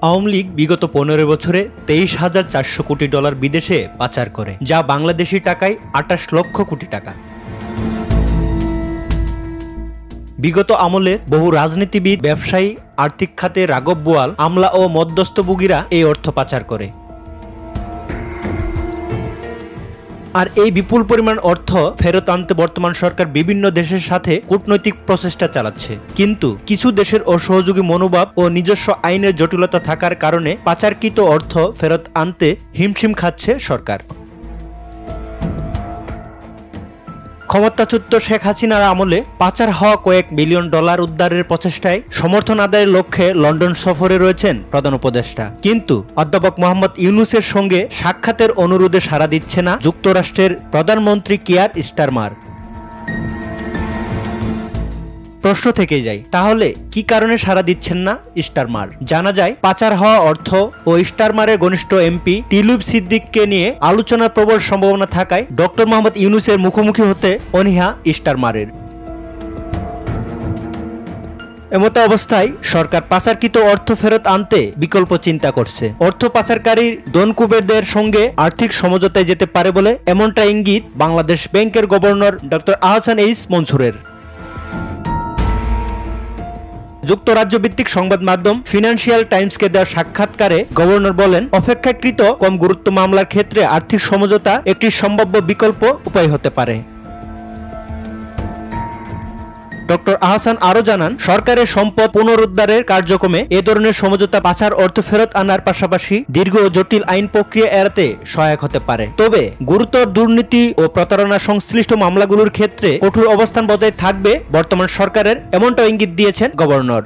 আওয়ামী লীগ বিগত 15 বছরে 23,400 কোটি ডলার বিদেশে পাচার করে, যা বাংলাদেশি টাকায় 28 লক্ষ কোটি টাকা। বিগত আমলে বহু রাজনীতিবিদ, ব্যবসায়ী, আর্থিক খাতে রাঘব বোয়াল, আমলা ও মধ্যস্থভোগীরা এই অর্থ পাচার করে। আর এই বিপুল পরিমাণ অর্থ ফেরত আনতে বর্তমান সরকার বিভিন্ন দেশের সাথে কূটনৈতিক প্রচেষ্টা চালাচ্ছে। কিন্তু কিছু দেশের অসহযোগী মনোভাব ও নিজস্ব আইনের জটিলতা থাকার কারণে পাচারকৃত অর্থ ফেরত আনতে হিমশিম খাচ্ছে সরকার। ক্ষমতাচ্যুত শেখ হাসিনার আমলে পাচার হওয়া কয়েক বিলিয়ন ডলার উদ্ধারের প্রচেষ্টায় সমর্থন আদায়ের লক্ষ্যে লন্ডন সফরে রয়েছেন প্রধান উপদেষ্টা। কিন্তু অধ্যাপক মোহাম্মদ ইউনূসের সঙ্গে সাক্ষাতের অনুরোধে সাড়া দিচ্ছে না যুক্তরাষ্ট্রের প্রধানমন্ত্রী কিয়ার স্টারমার। প্রশ্ন থেকেই যায়, তাহলে কি কারণে সাড়া দিচ্ছেন না স্টারমার? জানা যায়, পাচার হওয়া অর্থ ও স্টারমারের ঘনিষ্ঠ এমপি টিউলিপ সিদ্দিককে নিয়ে আলোচনার প্রবল সম্ভাবনা থাকায় ডক্টর মোহাম্মদ ইউনূসের মুখোমুখি হতে অনীহা স্টারমারের। এমত অবস্থায় সরকার পাচারকৃত অর্থ ফেরত আনতে বিকল্প চিন্তা করছে। অর্থ পাচারকারীর ধনকুবেরদের সঙ্গে আর্থিক সমঝোতায় যেতে পারে বলে এমনটা ইঙ্গিত বাংলাদেশ ব্যাংকের গভর্নর ডক্টর আহসান এইচ মনসুরের। যুক্তরাজ্য ভিত্তিক সংবাদ মাধ্যম ফিনান্সিয়াল টাইমসকে দেওয়া সাক্ষাৎকারে গভর্নর বলেন, অপেক্ষাকৃত কম গুরুত্ব মামলার ক্ষেত্রে আর্থিক সমঝোতা একটি সম্ভাব্য বিকল্প উপায় হতে পারে। ডক্টর আহসান আরও জানান, সরকারের সম্পদ পুনরুদ্ধারের কার্যক্রমে এ ধরনের সমঝোতা পাচার অর্থ ফেরত আনার পাশাপাশি দীর্ঘ ও জটিল আইন প্রক্রিয়া এড়াতে সহায়ক হতে পারে। তবে গুরুতর দুর্নীতি ও প্রতারণা সংশ্লিষ্ট মামলাগুলোর ক্ষেত্রে কঠোর অবস্থান বজায় থাকবে বর্তমান সরকারের, এমনটা ইঙ্গিত দিয়েছেন গভর্নর।